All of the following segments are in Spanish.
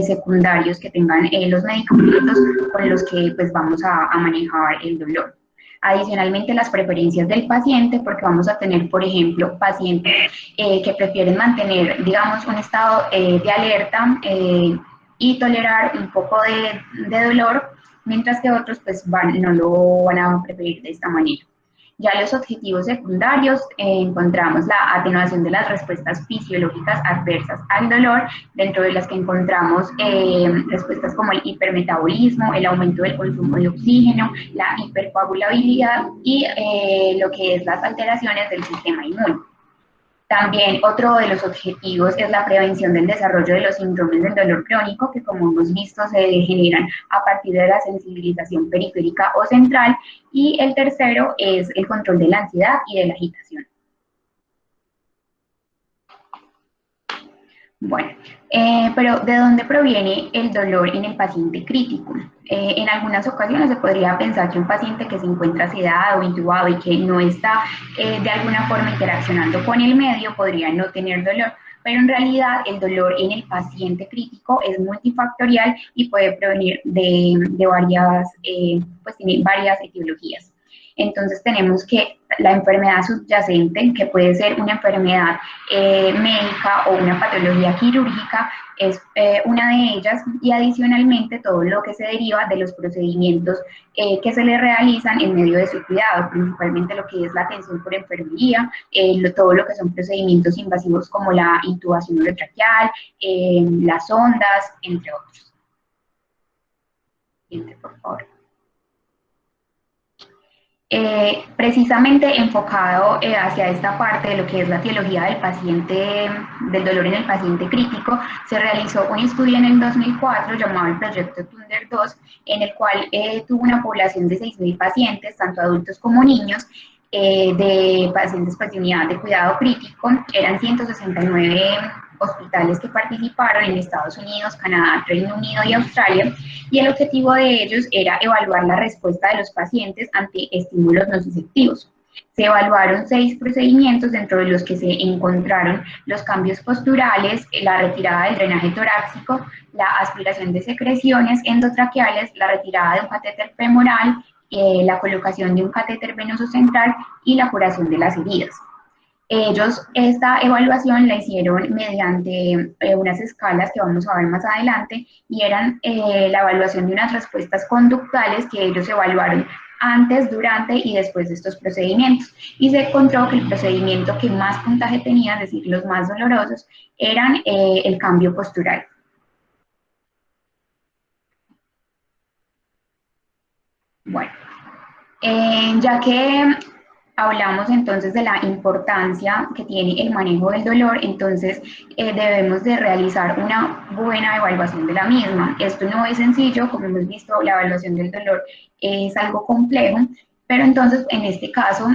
secundarios que tengan los medicamentos con los que pues vamos a manejar el dolor. Adicionalmente, las preferencias del paciente, porque vamos a tener, por ejemplo, pacientes que prefieren mantener, digamos, un estado de alerta y tolerar un poco de dolor, mientras que otros pues no lo van a preferir de esta manera. Ya los objetivos secundarios encontramos la atenuación de las respuestas fisiológicas adversas al dolor, dentro de las que encontramos respuestas como el hipermetabolismo, el aumento del consumo de oxígeno, la hipercoagulabilidad y lo que es las alteraciones del sistema inmune. También otro de los objetivos es la prevención del desarrollo de los síndromes del dolor crónico, que como hemos visto se generan a partir de la sensibilización periférica o central, y el tercero es el control de la ansiedad y de la agitación. Bueno, pero ¿de dónde proviene el dolor en el paciente crítico? En algunas ocasiones se podría pensar que un paciente que se encuentra sedado o intubado y que no está de alguna forma interaccionando con el medio podría no tener dolor, pero en realidad el dolor en el paciente crítico es multifactorial y puede provenir de varias, pues tiene varias etiologías. Entonces tenemos que la enfermedad subyacente, que puede ser una enfermedad médica o una patología quirúrgica, es una de ellas, y adicionalmente todo lo que se deriva de los procedimientos que se le realizan en medio de su cuidado, principalmente lo que es la atención por enfermería, todo lo que son procedimientos invasivos como la intubación orotraqueal, las sondas, entre otros. Siguiente, por favor. Precisamente enfocado hacia esta parte de lo que es la etiología del paciente, del dolor en el paciente crítico, se realizó un estudio en el 2004 llamado el Proyecto Thunder 2, en el cual tuvo una población de 6.000 pacientes, tanto adultos como niños, de pacientes pues, de unidad de cuidado crítico. Eran 169 hospitales que participaron en Estados Unidos, Canadá, Reino Unido y Australia, y el objetivo de ellos era evaluar la respuesta de los pacientes ante estímulos nociceptivos. Se evaluaron 6 procedimientos, dentro de los que se encontraron los cambios posturales, la retirada del drenaje torácico, la aspiración de secreciones endotraqueales, la retirada de un catéter femoral, la colocación de un catéter venoso central y la curación de las heridas. Ellos esta evaluación la hicieron mediante unas escalas que vamos a ver más adelante, y eran la evaluación de unas respuestas conductuales que ellos evaluaron antes, durante y después de estos procedimientos, y se encontró que el procedimiento que más puntaje tenía, es decir, los más dolorosos, eran el cambio postural. Bueno, ya que hablamos entonces de la importancia que tiene el manejo del dolor, entonces debemos de realizar una buena evaluación de la misma. Esto no es sencillo, como hemos visto, la evaluación del dolor es algo complejo, pero entonces en este caso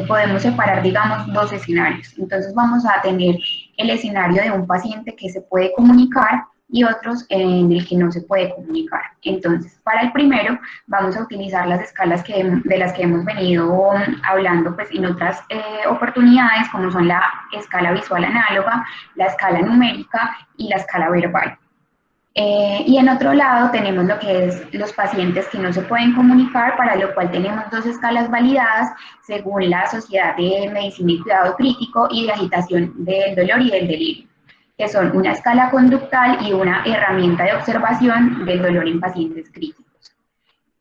podemos separar, digamos, 2 escenarios. Entonces vamos a tener el escenario de un paciente que se puede comunicar y otros en el que no se puede comunicar. Entonces, para el primero, vamos a utilizar las escalas de las que hemos venido hablando pues, en otras oportunidades, como son la escala visual análoga, la escala numérica y la escala verbal. Y en otro lado tenemos lo que es los pacientes que no se pueden comunicar, para lo cual tenemos 2 escalas validadas según la Sociedad de Medicina y Cuidado Crítico y de Agitación del Dolor y del Delirio, que son una escala conductal y una herramienta de observación del dolor en pacientes críticos.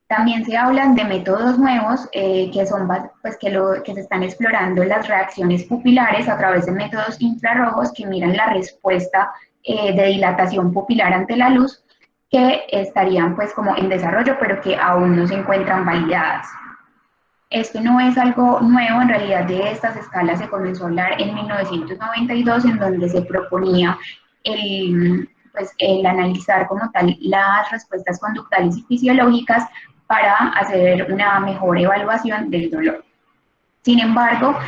También se hablan de métodos nuevos que son pues, que se están explorando las reacciones pupilares a través de métodos infrarrojos que miran la respuesta de dilatación pupilar ante la luz, que estarían pues como en desarrollo, pero que aún no se encuentran validadas. Esto no es algo nuevo, en realidad de estas escalas se comenzó a hablar en 1992, en donde se proponía el analizar como tal las respuestas conductales y fisiológicas para hacer una mejor evaluación del dolor. Sin embargo,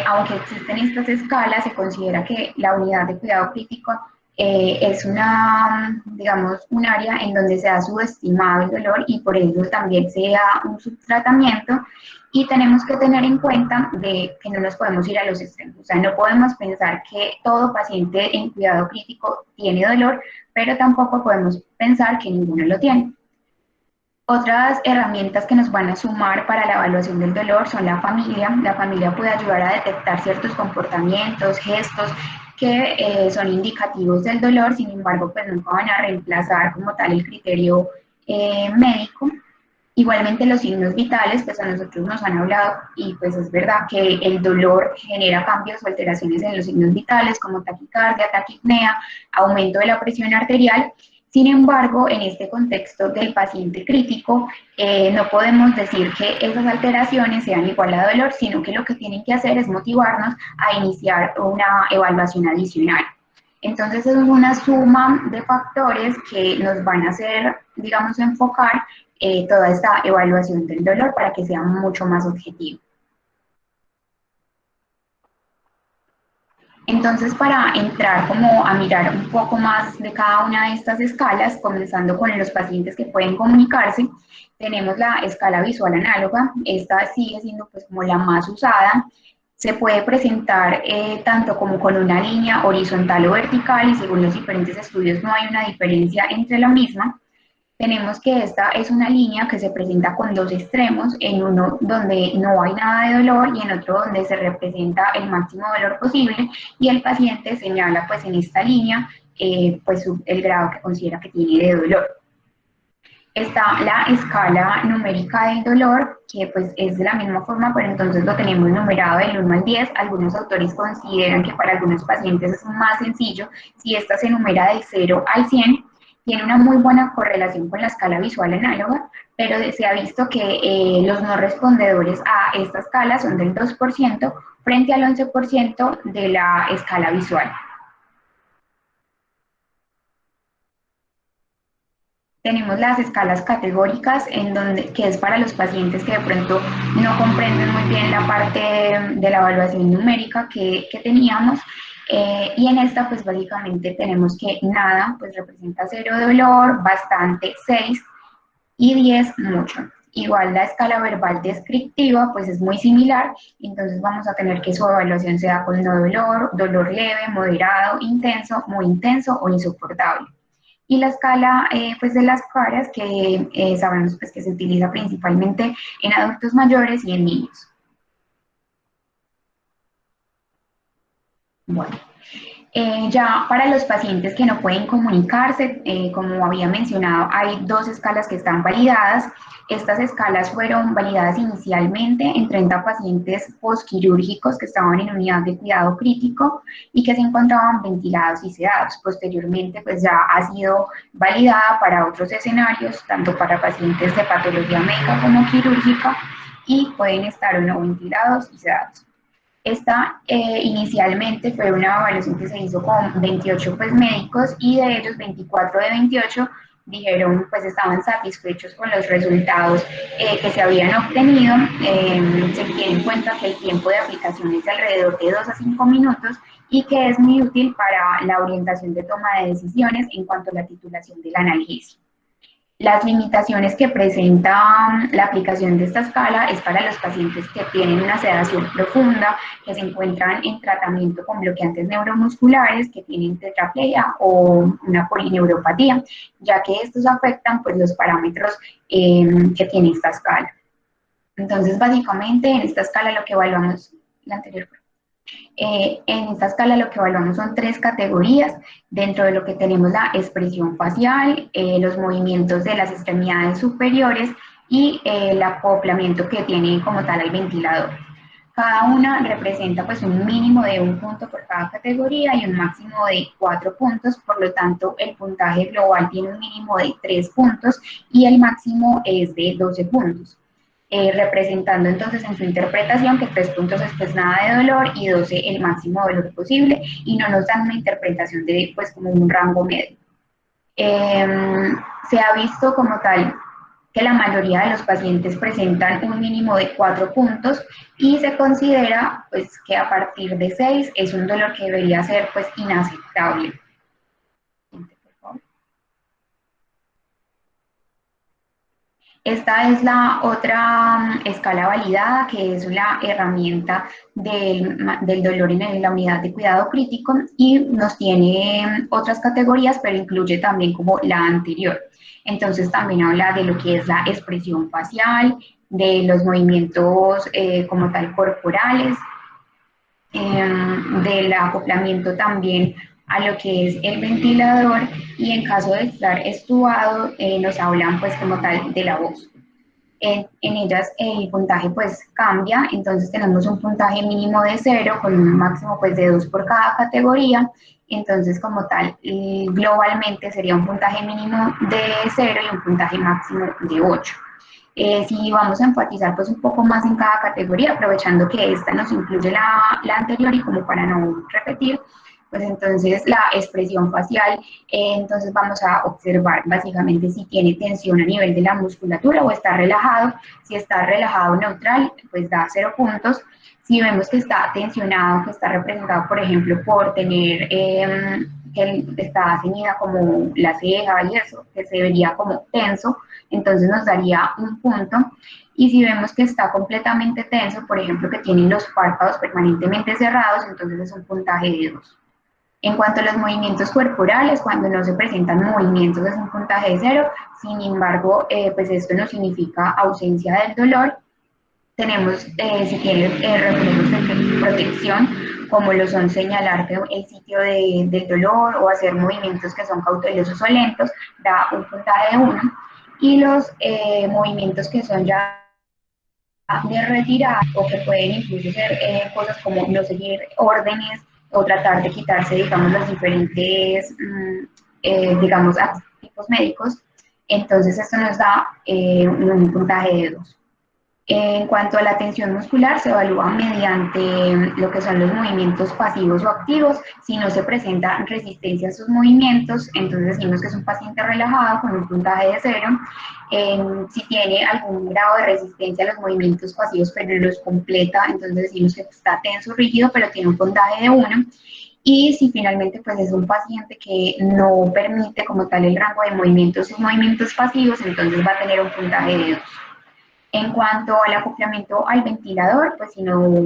aunque existen estas escalas, se considera que la unidad de cuidado crítico Es una, digamos, un área en donde se ha subestimado el dolor y por eso también se da un subtratamiento y tenemos que tener en cuenta de que no nos podemos ir a los extremos. O sea, no podemos pensar que todo paciente en cuidado crítico tiene dolor, pero tampoco podemos pensar que ninguno lo tiene. Otras herramientas que nos van a sumar para la evaluación del dolor son la familia. La familia puede ayudar a detectar ciertos comportamientos, gestos que son indicativos del dolor, sin embargo, pues nunca van a reemplazar como tal el criterio médico. Igualmente los signos vitales, pues a nosotros nos han hablado y pues es verdad que el dolor genera cambios o alteraciones en los signos vitales como taquicardia, taquipnea, aumento de la presión arterial. Sin embargo, en este contexto del paciente crítico, no podemos decir que esas alteraciones sean igual a dolor, sino que lo que tienen que hacer es motivarnos a iniciar una evaluación adicional. Entonces, es una suma de factores que nos van a hacer, digamos, enfocar toda esta evaluación del dolor para que sea mucho más objetivo. Entonces, para entrar como a mirar un poco más de cada una de estas escalas, comenzando con los pacientes que pueden comunicarse, tenemos la escala visual análoga. Esta sigue siendo pues como la más usada. Se puede presentar tanto como con una línea horizontal o vertical y según los diferentes estudios no hay una diferencia entre la misma. Tenemos que esta es una línea que se presenta con dos extremos, en uno donde no hay nada de dolor y en otro donde se representa el máximo dolor posible y el paciente señala pues en esta línea pues el grado que considera que tiene de dolor. Está la escala numérica del dolor, que pues es de la misma forma, pero entonces lo tenemos numerado del 1 al 10. Algunos autores consideran que para algunos pacientes es más sencillo si esta se numera de 0 al 100. Tiene una muy buena correlación con la escala visual análoga, pero se ha visto que los no respondedores a esta escala son del 2% frente al 11% de la escala visual. Tenemos las escalas categóricas, en donde, que es para los pacientes que de pronto no comprenden muy bien la parte de la evaluación numérica que teníamos. Y en esta, pues básicamente tenemos que nada, pues representa 0 dolor, bastante 6 y 10 mucho. Igual la escala verbal descriptiva, pues es muy similar, entonces vamos a tener que su evaluación sea con no dolor, dolor leve, moderado, intenso, muy intenso o insoportable. Y la escala pues de las caras que sabemos pues, que se utiliza principalmente en adultos mayores y en niños. Bueno, ya para los pacientes que no pueden comunicarse, como había mencionado, hay dos escalas que están validadas. Estas escalas fueron validadas inicialmente en 30 pacientes postquirúrgicos que estaban en unidad de cuidado crítico y que se encontraban ventilados y sedados. Posteriormente, pues ya ha sido validada para otros escenarios, tanto para pacientes de patología médica como quirúrgica, y pueden estar o no ventilados y sedados. Esta inicialmente fue una evaluación que se hizo con 28 pues, médicos y de ellos 24 de 28 dijeron pues estaban satisfechos con los resultados que se habían obtenido. Se tiene en cuenta que el tiempo de aplicación es de alrededor de 2 a 5 minutos y que es muy útil para la orientación de toma de decisiones en cuanto a la titulación del analgesia. Las limitaciones que presenta la aplicación de esta escala es para los pacientes que tienen una sedación profunda, que se encuentran en tratamiento con bloqueantes neuromusculares, que tienen tetraplegia o una polineuropatía, ya que estos afectan pues, los parámetros que tiene esta escala. Entonces, básicamente, en esta escala lo que evaluamos, la anterior. En esta escala lo que evaluamos son 3 categorías, dentro de lo que tenemos la expresión facial, los movimientos de las extremidades superiores y el acoplamiento que tiene como tal el ventilador. Cada una representa pues un mínimo de 1 punto por cada categoría y un máximo de 4 puntos, por lo tanto el puntaje global tiene un mínimo de 3 puntos y el máximo es de 12 puntos. Representando entonces en su interpretación que 3 puntos es pues nada de dolor y 12 el máximo dolor posible y no nos dan una interpretación de pues como un rango medio. Se ha visto como tal que la mayoría de los pacientes presentan un mínimo de 4 puntos y se considera pues que a partir de 6 es un dolor que debería ser pues inaceptable. Esta es la otra escala validada, que es la herramienta del dolor en la unidad de cuidado crítico y nos tiene otras categorías, pero incluye también como la anterior. Entonces también habla de lo que es la expresión facial, de los movimientos como tal corporales, del acoplamiento también a lo que es el ventilador y en caso de estar estubado nos hablan pues como tal de la voz. En ellas el puntaje pues cambia, entonces tenemos un puntaje mínimo de 0 con un máximo pues de 2 por cada categoría, entonces como tal globalmente sería un puntaje mínimo de 0 y un puntaje máximo de 8. Si vamos a enfatizar pues un poco más en cada categoría, aprovechando que esta nos incluye la anterior y como para no repetir, pues entonces la expresión facial, entonces vamos a observar básicamente si tiene tensión a nivel de la musculatura o está relajado. Si está relajado neutral, pues da 0 puntos. Si vemos que está tensionado, que está representado, por ejemplo, por tener que está ceñida como la ceja y eso, que se vería como tenso, entonces nos daría un punto. Y si vemos que está completamente tenso, por ejemplo, que tiene los párpados permanentemente cerrados, entonces es un puntaje de 2. En cuanto a los movimientos corporales, cuando no se presentan movimientos es un puntaje de 0, sin embargo, pues esto no significa ausencia del dolor. Tenemos, si tiene reflejos de protección, como lo son señalar el sitio del dolor o hacer movimientos que son cautelosos o lentos, da un puntaje de 1. Y los movimientos que son ya de retirar o que pueden incluso ser cosas como no seguir órdenes o tratar de quitarse, digamos, los diferentes, digamos, tipos médicos, entonces esto nos da un puntaje de 2. En cuanto a la tensión muscular, se evalúa mediante lo que son los movimientos pasivos o activos. Si no se presenta resistencia a sus movimientos, entonces decimos que es un paciente relajado con un puntaje de 0. Si tiene algún grado de resistencia a los movimientos pasivos, pero los completa, entonces decimos que está tenso, rígido, pero tiene un puntaje de 1. Y si finalmente pues es un paciente que no permite como tal el rango de movimientos, sus movimientos pasivos, entonces va a tener un puntaje de 2. En cuanto al acoplamiento al ventilador, pues si, no,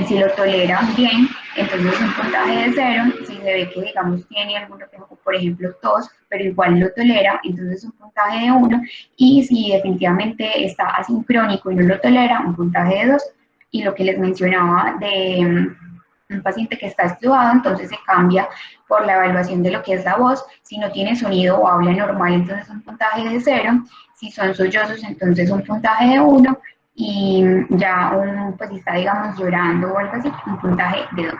si lo tolera bien, entonces es un puntaje de 0. Si se ve que, digamos, tiene algún reflejo, por ejemplo, tos, pero igual lo tolera, entonces es un puntaje de 1. Y si definitivamente está asincrónico y no lo tolera, un puntaje de 2. Y lo que les mencionaba de un paciente que está extubado, entonces se cambia por la evaluación de lo que es la voz. Si no tiene sonido o habla normal, entonces un puntaje de 0. Si son sollozos, entonces un puntaje de 1. Y ya pues si está, digamos, llorando o algo así, un puntaje de 2.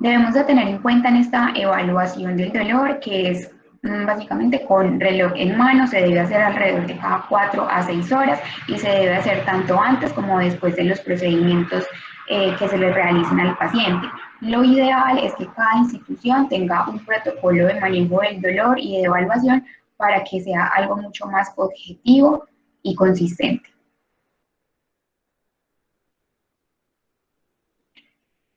Debemos de tener en cuenta en esta evaluación del dolor que es básicamente con reloj en mano, se debe hacer alrededor de cada 4 a 6 horas y se debe hacer tanto antes como después de los procedimientos que se le realicen al paciente. Lo ideal es que cada institución tenga un protocolo de manejo del dolor y de evaluación para que sea algo mucho más objetivo y consistente.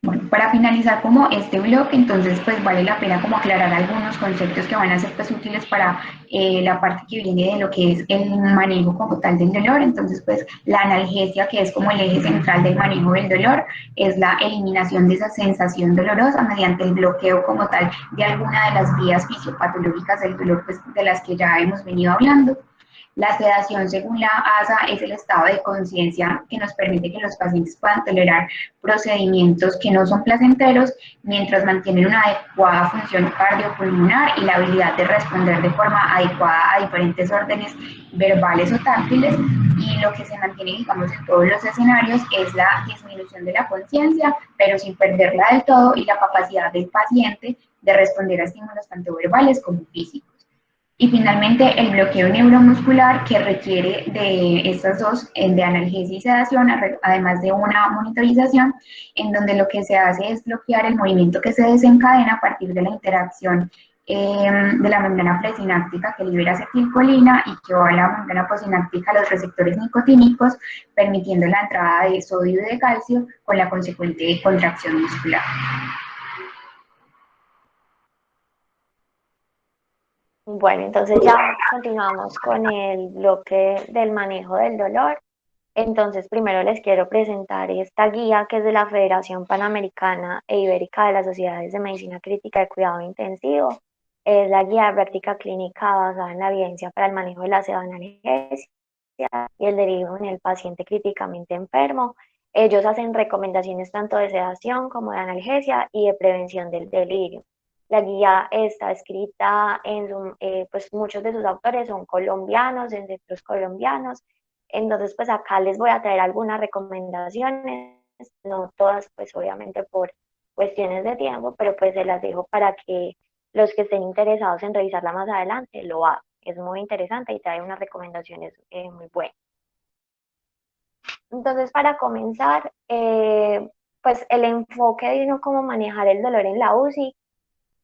Bueno, para finalizar como este bloque, entonces pues vale la pena como aclarar algunos conceptos que van a ser pues útiles para la parte que viene de lo que es el manejo como tal del dolor. Entonces pues la analgesia, que es como el eje central del manejo del dolor, es la eliminación de esa sensación dolorosa mediante el bloqueo como tal de alguna de las vías fisiopatológicas del dolor, pues de las que ya hemos venido hablando. La sedación, según la ASA, es el estado de conciencia que nos permite que los pacientes puedan tolerar procedimientos que no son placenteros mientras mantienen una adecuada función cardiopulmonar y la habilidad de responder de forma adecuada a diferentes órdenes verbales o táctiles. Y lo que se mantiene, digamos, en todos los escenarios es la disminución de la conciencia, pero sin perderla del todo, y la capacidad del paciente de responder a estímulos tanto verbales como físicos. Y finalmente, el bloqueo neuromuscular, que requiere de estas dos, de analgesia y sedación, además de una monitorización, en donde lo que se hace es bloquear el movimiento que se desencadena a partir de la interacción de la membrana presináptica que libera acetilcolina y que va a la membrana postsináptica a los receptores nicotínicos, permitiendo la entrada de sodio y de calcio con la consecuente contracción muscular. Bueno, entonces ya continuamos con el bloque del manejo del dolor. Entonces, primero les quiero presentar esta guía que es de la Federación Panamericana e Ibérica de las Sociedades de Medicina Crítica de Cuidado Intensivo. Es la guía de práctica clínica basada en la evidencia para el manejo de la sedanalgesia y el derivo en el paciente críticamente enfermo. Ellos hacen recomendaciones tanto de sedación como de analgesia y de prevención del delirio. La guía está escrita pues muchos de sus autores son colombianos, en centros colombianos. Entonces, pues acá les voy a traer algunas recomendaciones, no todas, pues obviamente por cuestiones de tiempo, pero pues se las dejo para que los que estén interesados en revisarla más adelante lo hagan. Es muy interesante y trae unas recomendaciones muy buenas. Entonces, para comenzar, pues el enfoque de uno cómo manejar el dolor en la UCI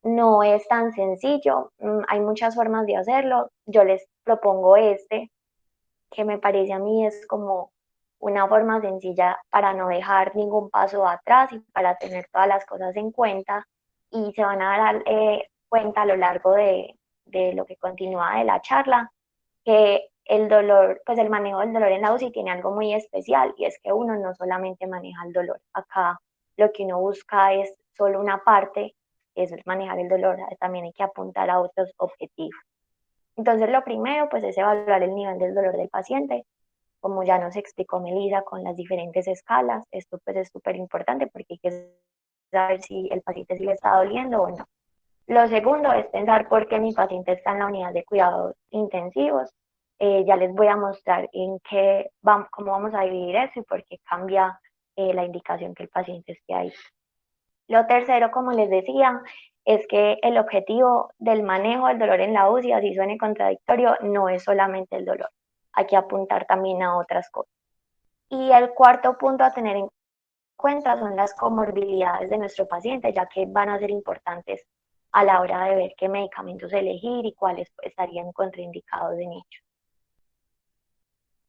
no es tan sencillo, hay muchas formas de hacerlo. Yo les propongo que me parece a mí es como una forma sencilla para no dejar ningún paso atrás y para tener todas las cosas en cuenta y se van a dar cuenta a lo largo de lo que continúa de la charla que el dolor, pues el manejo del dolor en la UCI tiene algo muy especial y es que uno no solamente maneja el dolor, acá lo que uno busca es solo una parte, es manejar el dolor, también hay que apuntar a otros objetivos. Entonces lo primero pues es evaluar el nivel del dolor del paciente, como ya nos explicó Melissa con las diferentes escalas, esto pues es súper importante porque hay que saber si el paciente sí le está doliendo o no. Lo segundo es pensar por qué mi paciente está en la unidad de cuidados intensivos. Ya les voy a mostrar cómo vamos a dividir eso y por qué cambia la indicación que el paciente esté ahí. Lo tercero, como les decía, es que el objetivo del manejo del dolor en la UCI, así suene contradictorio, no es solamente el dolor. Hay que apuntar también a otras cosas. Y el cuarto punto a tener en cuenta son las comorbilidades de nuestro paciente, ya que van a ser importantes a la hora de ver qué medicamentos elegir y cuáles estarían contraindicados en ellos.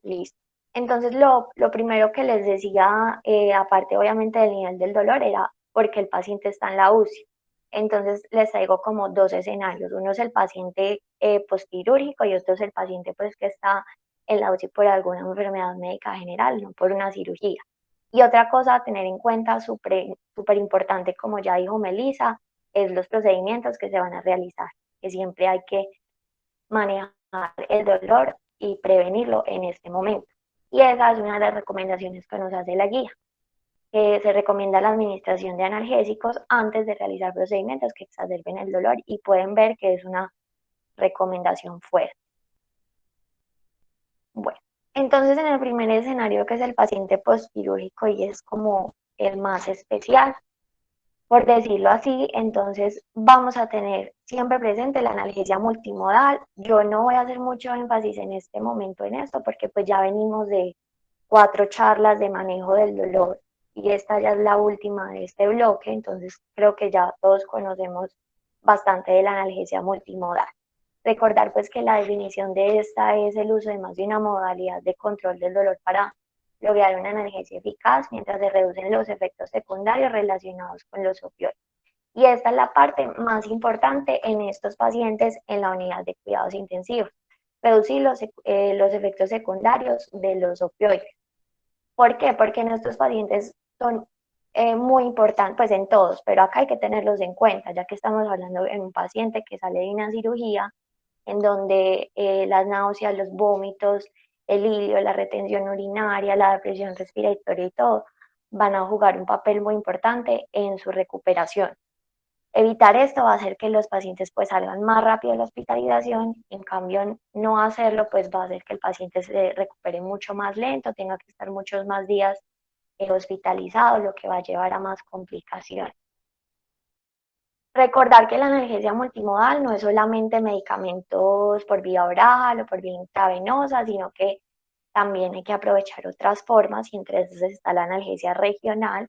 Listo. Entonces, lo primero que les decía, aparte obviamente del nivel del dolor, era porque el paciente está en la UCI. Entonces, les traigo como dos escenarios. Uno es el paciente postquirúrgico y otro es el paciente pues que está en la UCI por alguna enfermedad médica general, no por una cirugía. Y otra cosa a tener en cuenta, súper importante, como ya dijo Melissa, es los procedimientos que se van a realizar, que siempre hay que manejar el dolor y prevenirlo en este momento. Y esa es una de las recomendaciones que nos hace la guía. Se recomienda la administración de analgésicos antes de realizar procedimientos que exacerben el dolor y pueden ver que es una recomendación fuerte. Bueno, entonces en el primer escenario que es el paciente postquirúrgico y es como el más especial, por decirlo así, entonces vamos a tener siempre presente la analgesia multimodal. Yo no voy a hacer mucho énfasis en este momento en esto porque pues ya venimos de 4 charlas de manejo del dolor y esta ya es la última de este bloque, entonces creo que ya todos conocemos bastante de la analgesia multimodal. Recordar pues que la definición de esta es el uso de más de una modalidad de control del dolor para lograr una analgesia eficaz mientras se reducen los efectos secundarios relacionados con los opioides. Y esta es la parte más importante en estos pacientes en la unidad de cuidados intensivos, reducir los efectos secundarios de los opioides. ¿Por qué? Porque en estos pacientes son muy importantes, pues en todos, pero acá hay que tenerlos en cuenta, ya que estamos hablando de un paciente que sale de una cirugía en donde las náuseas, los vómitos, el hilio, la retención urinaria, la depresión respiratoria y todo van a jugar un papel muy importante en su recuperación. Evitar esto va a hacer que los pacientes pues salgan más rápido de la hospitalización, en cambio no hacerlo pues va a hacer que el paciente se recupere mucho más lento, tenga que estar muchos más días hospitalizado, lo que va a llevar a más complicaciones. Recordar que la analgesia multimodal no es solamente medicamentos por vía oral o por vía intravenosa, sino que también hay que aprovechar otras formas y entre esas está la analgesia regional,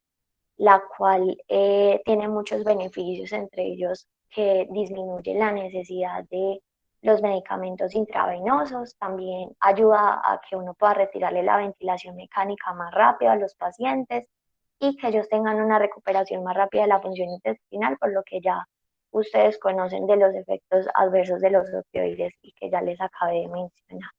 la cual tiene muchos beneficios, entre ellos que disminuye la necesidad de los medicamentos intravenosos, también ayuda a que uno pueda retirarle la ventilación mecánica más rápido a los pacientes y que ellos tengan una recuperación más rápida de la función intestinal, por lo que ya ustedes conocen de los efectos adversos de los opioides y que ya les acabé de mencionar.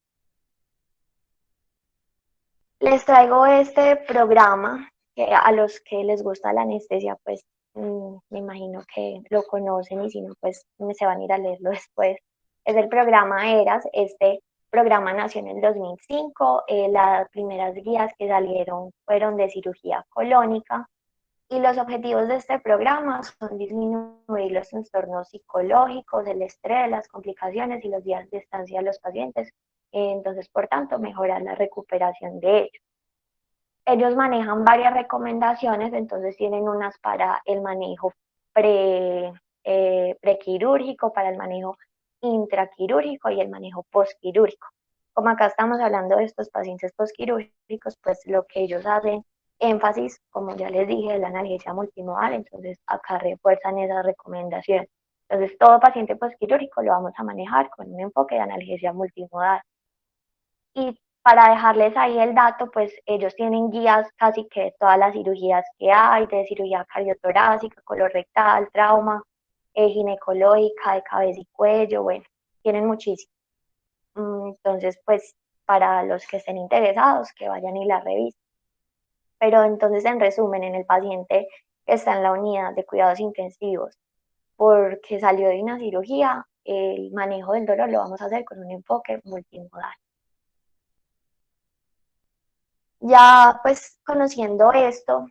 Les traigo este programa que a los que les gusta la anestesia, pues me imagino que lo conocen y si no, pues se van a ir a leerlo después. Es el programa ERAS. Este programa nació en el 2005. Las primeras guías que salieron fueron de cirugía colónica y los objetivos de este programa son disminuir los trastornos psicológicos, el estrés, las complicaciones y los días de estancia de los pacientes. Entonces, por tanto, mejorar la recuperación de ellos. Ellos manejan varias recomendaciones, entonces tienen unas para el manejo prequirúrgico, para el manejo intraquirúrgico y el manejo postquirúrgico. Como acá estamos hablando de estos pacientes postquirúrgicos, pues lo que ellos hacen énfasis, como ya les dije, es la analgesia multimodal, entonces acá refuerzan esa recomendación. Entonces todo paciente postquirúrgico lo vamos a manejar con un enfoque de analgesia multimodal. Y para dejarles ahí el dato, pues ellos tienen guías casi que de todas las cirugías que hay, de cirugía cardiotorácica, colorectal, trauma, ginecológica, de cabeza y cuello, bueno, tienen muchísimo. Entonces, pues para los que estén interesados, que vayan y la revisen. Pero entonces, en resumen, en el paciente que está en la unidad de cuidados intensivos porque salió de una cirugía, el manejo del dolor lo vamos a hacer con un enfoque multimodal. Ya pues conociendo esto,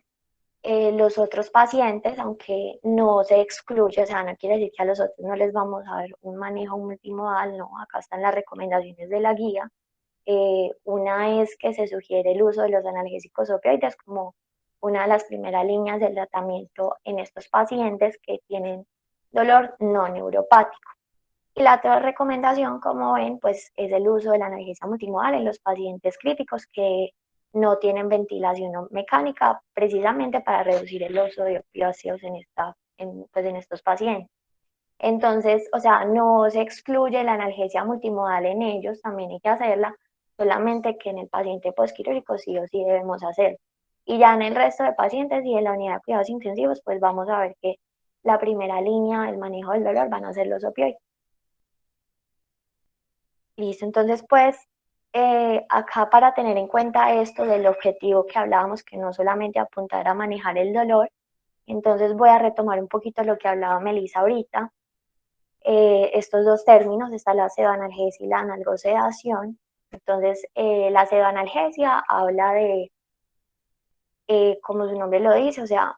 los otros pacientes, aunque no se excluye, o sea, no quiere decir que a los otros no les vamos a dar un manejo multimodal, no, acá están las recomendaciones de la guía. Una es que se sugiere el uso de los analgésicos opioides como una de las primeras líneas del tratamiento en estos pacientes que tienen dolor no neuropático. Y la otra recomendación, como ven, pues es el uso de la analgesia multimodal en los pacientes críticos que no tienen ventilación mecánica, precisamente para reducir el uso de opiáceos pues en estos pacientes. Entonces, o sea, no se excluye la analgesia multimodal en ellos, también hay que hacerla, solamente que en el paciente postquirúrgico sí o sí debemos hacerlo. Y ya en el resto de pacientes y en la unidad de cuidados intensivos, pues vamos a ver que la primera línea del manejo del dolor van a ser los opioides. Listo, entonces pues acá para tener en cuenta esto del objetivo que hablábamos, que no solamente apuntar a manejar el dolor, entonces voy a retomar un poquito lo que hablaba Melissa ahorita. Estos dos términos, está la pseudoanalgesia y la analgosedación. Entonces, la pseudoanalgesia habla de, como su nombre lo dice, o sea,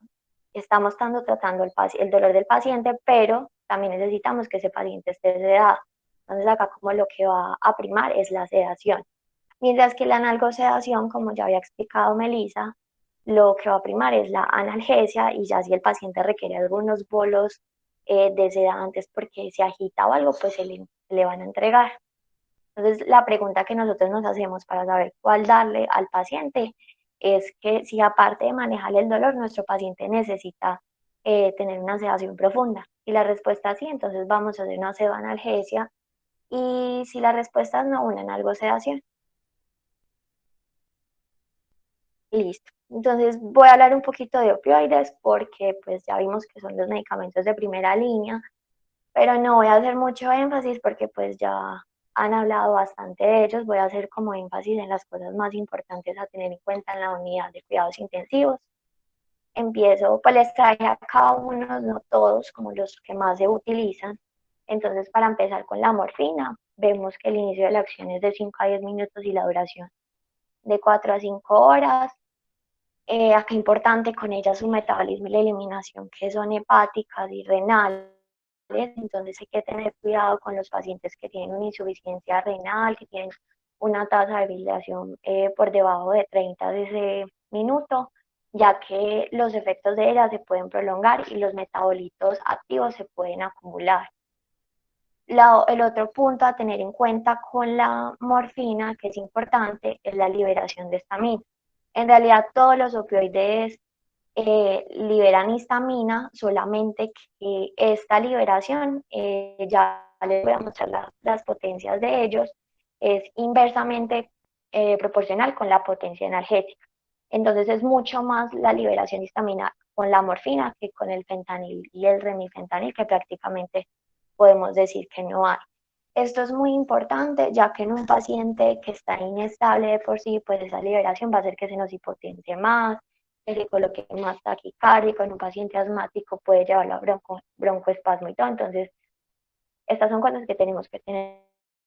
estamos tratando el dolor del paciente, pero también necesitamos que ese paciente esté sedado. Entonces, acá como lo que va a primar es la sedación. Mientras que la analgosedación, como ya había explicado Melissa, lo que va a primar es la analgesia y ya si el paciente requiere algunos bolos de sedantes porque se agita o algo, pues le van a entregar. Entonces, la pregunta que nosotros nos hacemos para saber cuál darle al paciente es que si aparte de manejar el dolor, nuestro paciente necesita tener una sedación profunda. Y la respuesta es sí, entonces vamos a hacer una pseudoanalgesia. Y si la respuesta es no, una analgosedación. Listo. Entonces voy a hablar un poquito de opioides porque pues ya vimos que son los medicamentos de primera línea, pero no voy a hacer mucho énfasis porque pues ya han hablado bastante de ellos. Voy a hacer como énfasis en las cosas más importantes a tener en cuenta en la unidad de cuidados intensivos. Empiezo, pues les traje a cada uno, no todos, como los que más se utilizan. Entonces, para empezar con la morfina, vemos que el inicio de la acción es de 5 a 10 minutos y la duración de 4 a 5 horas. Acá importante con ella su metabolismo y la eliminación que son hepáticas y renales, entonces hay que tener cuidado con los pacientes que tienen una insuficiencia renal, que tienen una tasa de fibrilación por debajo de 30 de ese minuto, ya que los efectos de ella se pueden prolongar y los metabolitos activos se pueden acumular. El otro punto a tener en cuenta con la morfina, que es importante, es la liberación de histamina. En realidad todos los opioides liberan histamina, solamente que esta liberación, ya les voy a mostrar las potencias de ellos, es inversamente proporcional con la potencia energética. Entonces es mucho más la liberación de histamina con la morfina que con el fentanil y el remifentanil, que prácticamente podemos decir que no hay. Esto es muy importante, ya que en un paciente que está inestable de por sí, pues esa liberación va a hacer que se nos hipotense más, que se coloque más taquicárdico. En un paciente asmático puede llevarlo a broncoespasmo y todo. Entonces, estas son cosas que tenemos que tener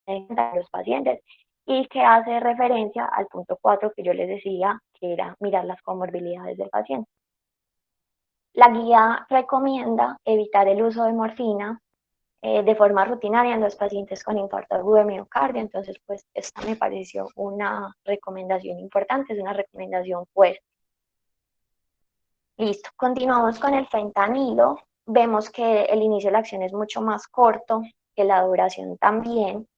en cuenta los pacientes y que hace referencia al punto 4 que yo les decía, que era mirar las comorbilidades del paciente. La guía recomienda evitar el uso de morfina de forma rutinaria en los pacientes con infarto agudo de miocardio. Entonces, pues esta me pareció una recomendación importante, es una recomendación fuerte. Listo, continuamos con el fentanilo. Vemos que el inicio de la acción es mucho más corto, que la duración también.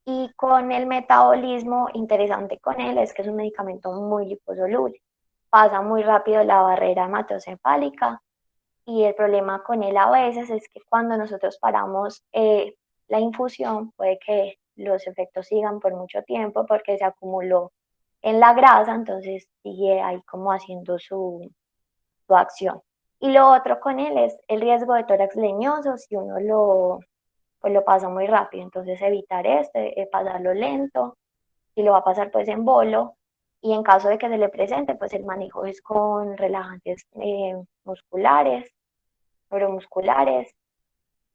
Y con el metabolismo, interesante con él es que es un medicamento muy liposoluble. Pasa muy rápido la barrera hematocefálica y el problema con él a veces es que cuando nosotros paramos la infusión puede que los efectos sigan por mucho tiempo porque se acumuló en la grasa, entonces sigue ahí como haciendo su acción. Y lo otro con él es el riesgo de tórax leñoso si uno pues lo pasa muy rápido, entonces evitar pasarlo lento, y lo va a pasar pues en bolo, y en caso de que se le presente, pues el manejo es con relajantes musculares, neuromusculares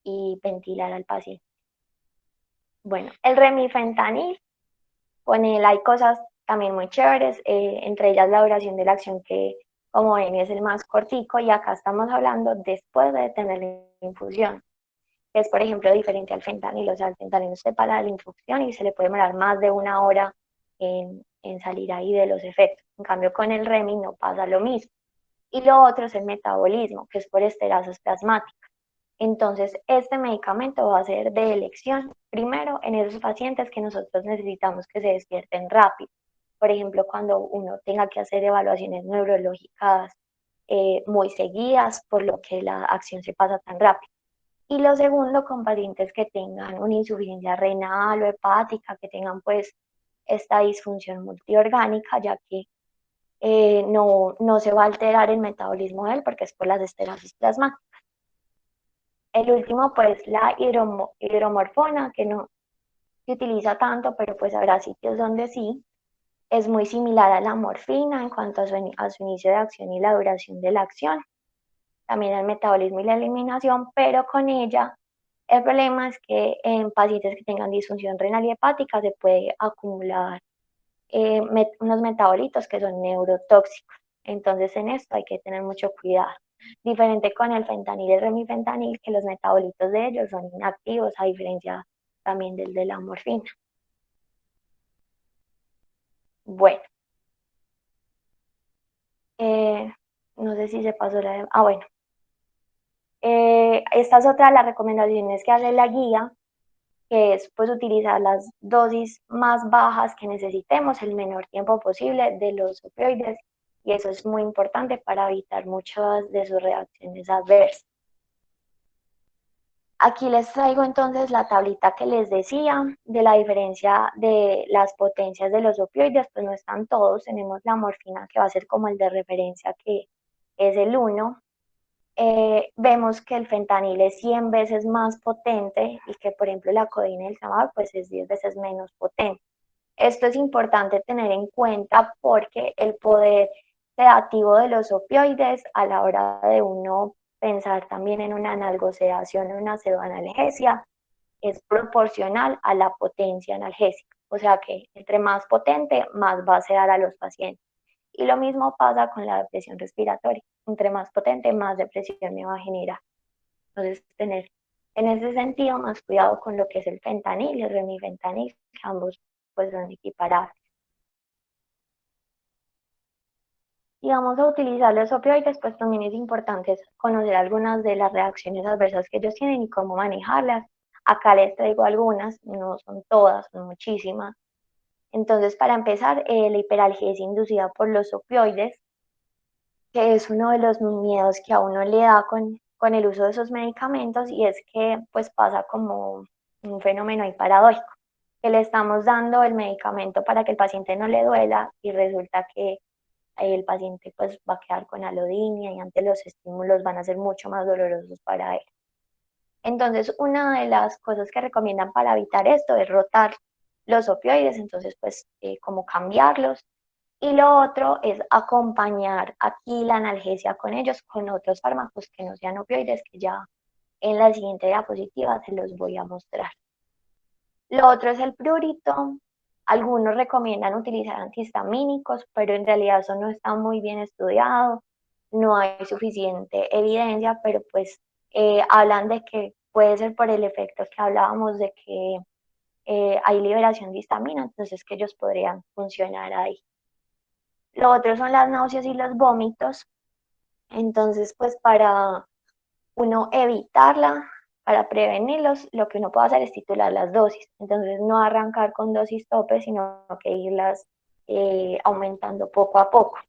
y ventilar al paciente. Bueno, el remifentanil, con él hay cosas también muy chéveres, entre ellas la duración de la acción que como ven es el más cortico y acá estamos hablando después de tener la infusión, que es por ejemplo diferente al fentanil, o sea, el fentanil se para la infusión y se le puede demorar más de una hora en salir ahí de los efectos. En cambio con el Remi no pasa lo mismo. Y lo otro es el metabolismo, que es por esterasis plasmática. Entonces, este medicamento va a ser de elección, primero en esos pacientes que nosotros necesitamos que se despierten rápido. Por ejemplo, cuando uno tenga que hacer evaluaciones neurológicas muy seguidas, por lo que la acción se pasa tan rápido. Y lo segundo, con pacientes que tengan una insuficiencia renal o hepática, que tengan pues esta disfunción multiorgánica, ya que no se va a alterar el metabolismo de él porque es por las esterasis plasmáticas. El último, pues la hidromorfona, que no se utiliza tanto, pero pues habrá sitios donde sí. Es muy similar a la morfina en cuanto a su inicio de acción y la duración de la acción. También el metabolismo y la eliminación, pero con ella el problema es que en pacientes que tengan disfunción renal y hepática se puede acumular unos metabolitos que son neurotóxicos. Entonces en esto hay que tener mucho cuidado. Diferente con el fentanil y el remifentanil, que los metabolitos de ellos son inactivos, a diferencia también del de la morfina. Bueno, no sé si se pasó la de... Ah, bueno. Esta es otra de las recomendaciones que hace la guía, que es pues utilizar las dosis más bajas que necesitemos el menor tiempo posible de los opioides, y eso es muy importante para evitar muchas de sus reacciones adversas. Aquí les traigo entonces la tablita que les decía de la diferencia de las potencias de los opioides, pues no están todos, tenemos la morfina que va a ser como el de referencia, que es el 1. Vemos que el fentanil es 100 veces más potente y que por ejemplo la codeína y el tabaco pues es 10 veces menos potente. Esto es importante tener en cuenta porque el poder sedativo de los opioides a la hora de uno pensar también en una analgosedación o una pseudoanalgesia es proporcional a la potencia analgésica. O sea que entre más potente, más va a sedar a los pacientes. Y lo mismo pasa con la depresión respiratoria. Entre más potente, más depresión me va a generar. Entonces, tener en ese sentido más cuidado con lo que es el fentanil y el remifentanil, que ambos pues son equiparables. Y vamos a utilizar los opioides, pues también es importante conocer algunas de las reacciones adversas que ellos tienen y cómo manejarlas. Acá les traigo algunas, no son todas, son muchísimas. Entonces, para empezar, la hiperalgesia inducida por los opioides, que es uno de los miedos que a uno le da con el uso de esos medicamentos, y es que pues pasa como un fenómeno ahí paradójico, que le estamos dando el medicamento para que el paciente no le duela y resulta que el paciente pues va a quedar con alodinia y antes los estímulos van a ser mucho más dolorosos para él. Entonces, una de las cosas que recomiendan para evitar esto es rotar los opioides, entonces pues como cambiarlos. Y lo otro es acompañar aquí la analgesia con ellos, con otros fármacos que no sean opioides, que ya en la siguiente diapositiva se los voy a mostrar. Lo otro es el prurito. Algunos recomiendan utilizar antihistamínicos, pero en realidad eso no está muy bien estudiado, no hay suficiente evidencia, pero pues hablan de que puede ser por el efecto que hablábamos de que hay liberación de histamina, entonces que ellos podrían funcionar ahí. Lo otro son las náuseas y los vómitos, entonces pues para uno evitarla, para prevenirlos, lo que uno puede hacer es titular las dosis. Entonces, no arrancar con dosis tope, sino que irlas aumentando poco a poco.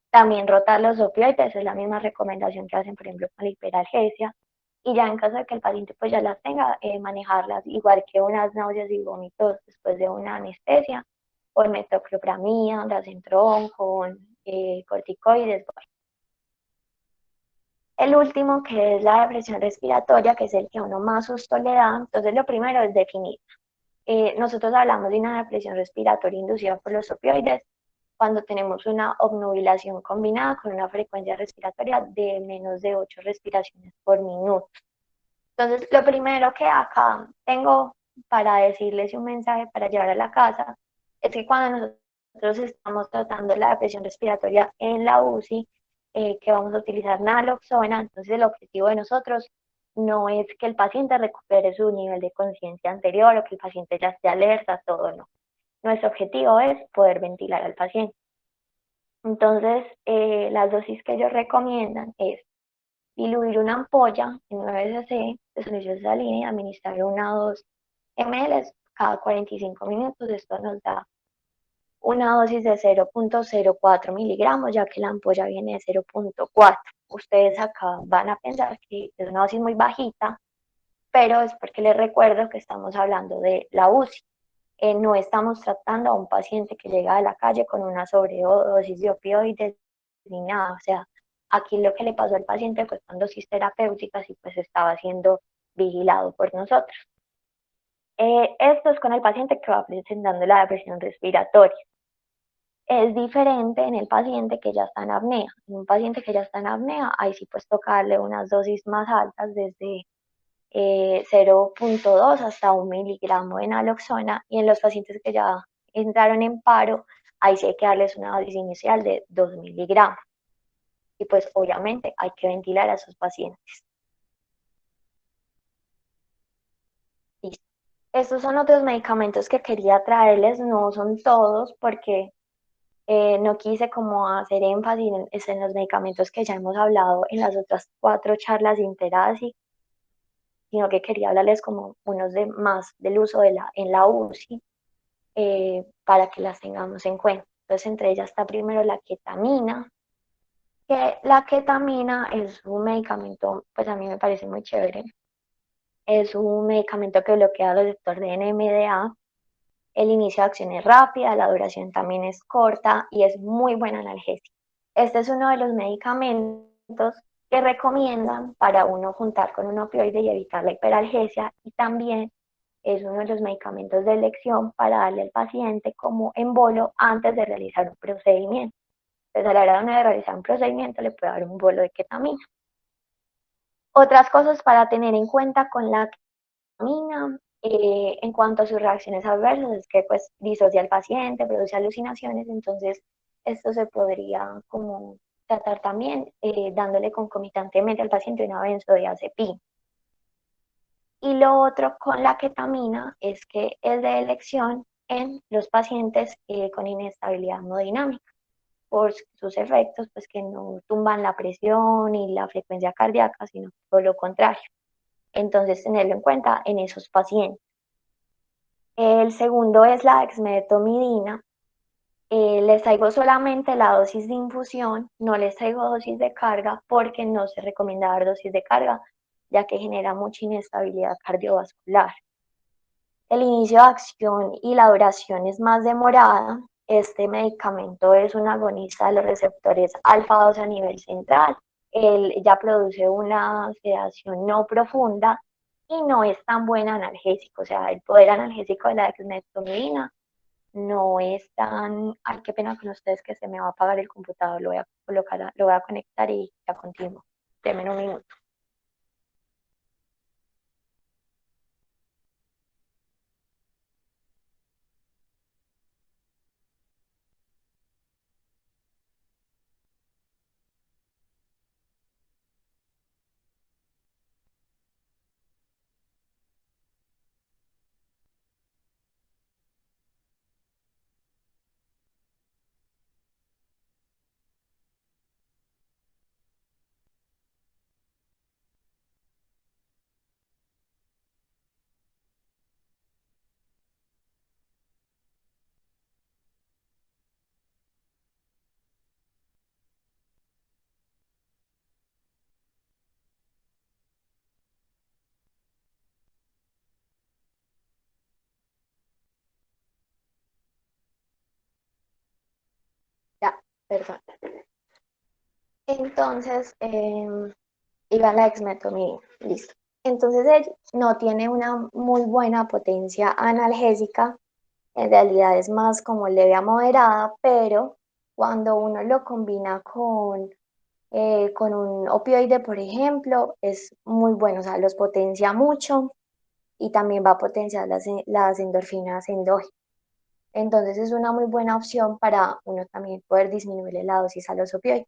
También rotar los opioides, es la misma recomendación que hacen, por ejemplo, con la hiperalgesia. Y ya en caso de que el paciente pues ya las tenga, manejarlas igual que unas náuseas y vómitos después de una anestesia, con metoclopramida, ondansetron, con corticoides. Bueno, el último, que es la depresión respiratoria, que es el que a uno más susto le da. Entonces, lo primero es definir. Nosotros hablamos de una depresión respiratoria inducida por los opioides cuando tenemos una obnubilación combinada con una frecuencia respiratoria de menos de 8 respiraciones por minuto. Entonces, lo primero que acá tengo para decirles un mensaje para llevar a la casa es que cuando nosotros estamos tratando la depresión respiratoria en la UCI, que vamos a utilizar naloxona, entonces el objetivo de nosotros no es que el paciente recupere su nivel de conciencia anterior o que el paciente ya esté alerta, todo no. Nuestro objetivo es poder ventilar al paciente. Entonces, las dosis que ellos recomiendan es diluir una ampolla en 9 cc de solución salina y administrar 1 a 2 ml cada 45 minutos. Esto nos da una dosis de 0.04 miligramos, ya que la ampolla viene de 0.4. Ustedes acá van a pensar que es una dosis muy bajita, pero es porque les recuerdo que estamos hablando de la UCI. No estamos tratando a un paciente que llega a la calle con una sobredosis de opioides ni nada. O sea, aquí lo que le pasó al paciente fue con dosis terapéuticas y pues estaba siendo vigilado por nosotros. Esto es con el paciente que va presentando la depresión respiratoria. Es diferente en el paciente que ya está en apnea. En un paciente que ya está en apnea, ahí sí pues toca darle unas dosis más altas, desde 0.2 hasta 1 miligramo de naloxona, y en los pacientes que ya entraron en paro, ahí sí hay que darles una dosis inicial de 2 miligramos. Y pues obviamente hay que ventilar a esos pacientes. Listo. Estos son otros medicamentos que quería traerles, no son todos porque no quise como hacer énfasis en los medicamentos que ya hemos hablado en las otras 4 charlas de Interasi, sino que quería hablarles como unos de más del uso en la UCI, para que las tengamos en cuenta. Entonces, entre ellas está primero la ketamina, que la ketamina es un medicamento, pues a mí me parece muy chévere. Es un medicamento que bloquea los receptores de NMDA. El inicio de acción es rápida, la duración también es corta y es muy buena analgesia. Este es uno de los medicamentos que recomiendan para uno juntar con un opioide y evitar la hiperalgesia, y también es uno de los medicamentos de elección para darle al paciente como embolo antes de realizar un procedimiento. Entonces, a la hora de realizar un procedimiento le puede dar un bolo de ketamina. Otras cosas para tener en cuenta con la ketamina, en cuanto a sus reacciones adversas, es que pues disocia al paciente, produce alucinaciones. Entonces esto se podría como tratar también dándole concomitantemente al paciente una benzodiazepina. Y lo otro con la ketamina es que es de elección en los pacientes con inestabilidad hemodinámica, por sus efectos, pues que no tumban la presión y la frecuencia cardíaca, sino todo lo contrario. Entonces, tenerlo en cuenta en esos pacientes. El segundo es la dexmedetomidina. Les traigo solamente la dosis de infusión, no les traigo dosis de carga porque no se recomienda dar dosis de carga, ya que genera mucha inestabilidad cardiovascular. El inicio de acción y la duración es más demorada, Este medicamento es un agonista de los receptores alfa-2 a nivel central. Él ya produce una sedación no profunda y no es tan buen analgésico. O sea, el poder analgésico de la dexmedetomidina no es tan... Ay, qué pena con ustedes que se me va a apagar el computador. Lo voy a colocar, lo voy a conectar y ya continúo. Denme un minuto. Ya, perdón. Entonces, iba la dexmedetomidina, listo. Entonces él no tiene una muy buena potencia analgésica, en realidad es más como leve a moderada, pero cuando uno lo combina con un opioide, por ejemplo, es muy bueno, o sea, los potencia mucho y también va a potenciar las endorfinas endógenas. Entonces es una muy buena opción para uno también poder disminuirle la dosis a los opioides.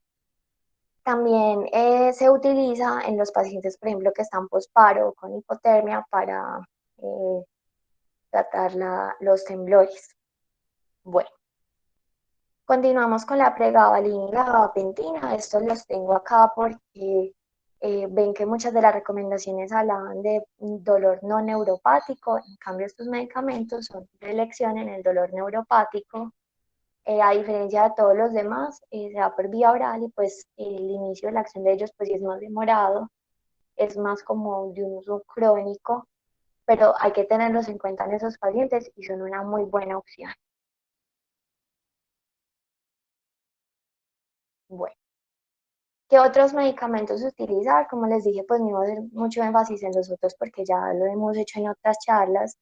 También se utiliza en los pacientes, por ejemplo, que están posparo con hipotermia para eh, tratar los temblores. Bueno, continuamos con la pregabalina y la gabapentina. Estos los tengo acá porque ven que muchas de las recomendaciones hablaban de dolor no neuropático. En cambio, estos medicamentos son de elección en el dolor neuropático. A diferencia de todos los demás, se da por vía oral y pues el inicio de la acción de ellos pues sí es más demorado, es más como de un uso crónico, pero hay que tenerlos en cuenta en esos pacientes y son una muy buena opción. Bueno, ¿qué otros medicamentos utilizar? Como les dije, pues no iba a hacer mucho énfasis en los otros porque ya lo hemos hecho en otras charlas,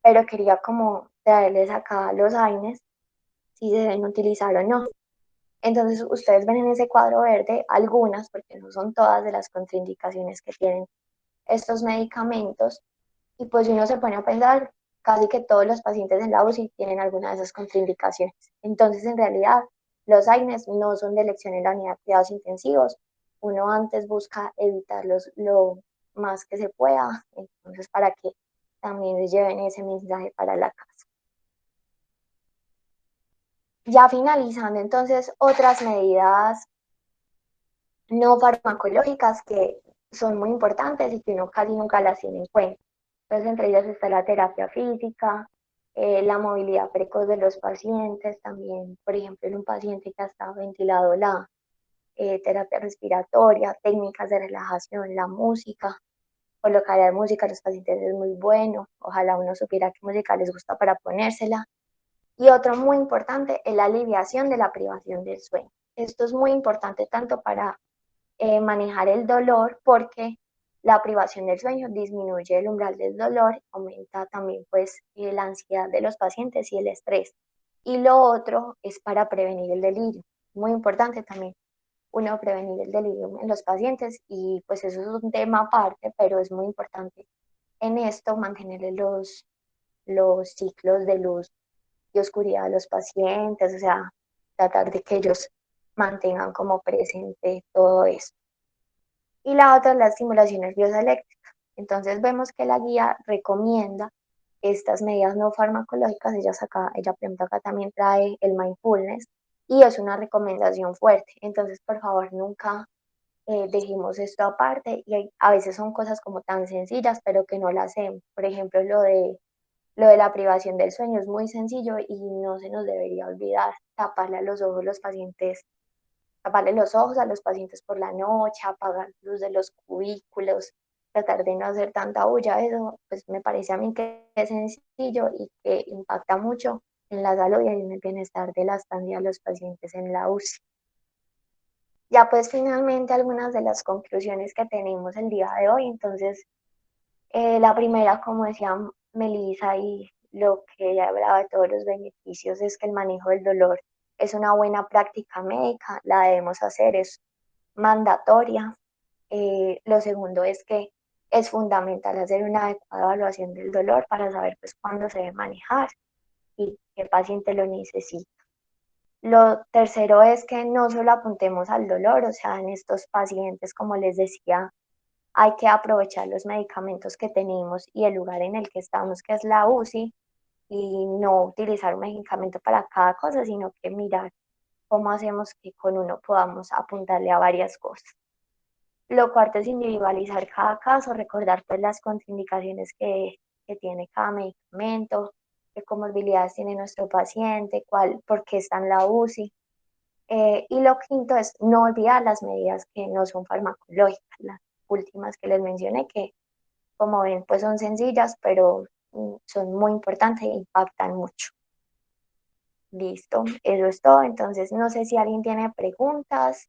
pero quería como traerles acá los AINES, si se deben utilizar o no. Entonces, ustedes ven en ese cuadro verde algunas, porque no son todas de las contraindicaciones que tienen estos medicamentos, y pues si uno se pone a pensar, casi que todos los pacientes en la UCI tienen alguna de esas contraindicaciones. Entonces, en realidad, los AINES no son de elección en la unidad de cuidados intensivos. Uno antes busca evitarlos lo más que se pueda, entonces para que también les lleven ese mensaje para la casa. Ya finalizando, entonces, otras medidas no farmacológicas que son muy importantes y que uno casi nunca las tiene en cuenta. Entonces, entre ellas está la terapia física, la movilidad precoz de los pacientes, también, por ejemplo, en un paciente que ha estado ventilado, la terapia respiratoria, técnicas de relajación, la música, colocar la música a los pacientes es muy bueno, ojalá uno supiera qué música les gusta para ponérsela. Y otro muy importante es la aliviación de la privación del sueño. Esto es muy importante tanto para manejar el dolor porque la privación del sueño disminuye el umbral del dolor, aumenta también pues la ansiedad de los pacientes y el estrés. Y lo otro es para prevenir el delirio. Muy importante también uno prevenir el delirio en los pacientes y pues eso es un tema aparte, pero es muy importante en esto mantener los ciclos de luz y oscuridad de los pacientes, o sea, tratar de que ellos mantengan como presente todo eso. Y la otra es la estimulación nerviosa eléctrica. Entonces vemos que la guía recomienda estas medidas no farmacológicas, ella por ejemplo acá también trae el mindfulness y es una recomendación fuerte. Entonces, por favor, nunca dejemos esto aparte y a veces son cosas como tan sencillas, pero que no las hacemos. Por ejemplo, lo de la privación del sueño es muy sencillo y no se nos debería olvidar taparle a los ojos los pacientes, taparle los ojos a los pacientes por la noche, apagar la luz de los cubículos, tratar de no hacer tanta bulla, eso pues me parece a mí que es sencillo y que impacta mucho, en la salud y en el bienestar de la estancia de los pacientes en la UCI. Ya pues finalmente algunas de las conclusiones que tenemos el día de hoy. Entonces, la primera, como decía Melissa, y lo que ella hablaba de todos los beneficios, es que el manejo del dolor es una buena práctica médica, la debemos hacer, es mandatoria. Lo segundo es que es fundamental hacer una adecuada evaluación del dolor para saber pues cuándo se debe manejar y qué paciente lo necesita. Lo tercero es que no solo apuntemos al dolor, o sea, en estos pacientes, como les decía, hay que aprovechar los medicamentos que tenemos y el lugar en el que estamos, que es la UCI, y no utilizar un medicamento para cada cosa, sino que mirar cómo hacemos que con uno podamos apuntarle a varias cosas. Lo cuarto es individualizar cada caso, recordar pues las contraindicaciones que tiene cada medicamento, qué comorbilidades tiene nuestro paciente, por qué está en la UCI. Y lo quinto es no olvidar las medidas que no son farmacológicas, las últimas que les mencioné, que como ven pues son sencillas, pero son muy importantes e impactan mucho. Listo, eso es todo. Entonces no sé si alguien tiene preguntas.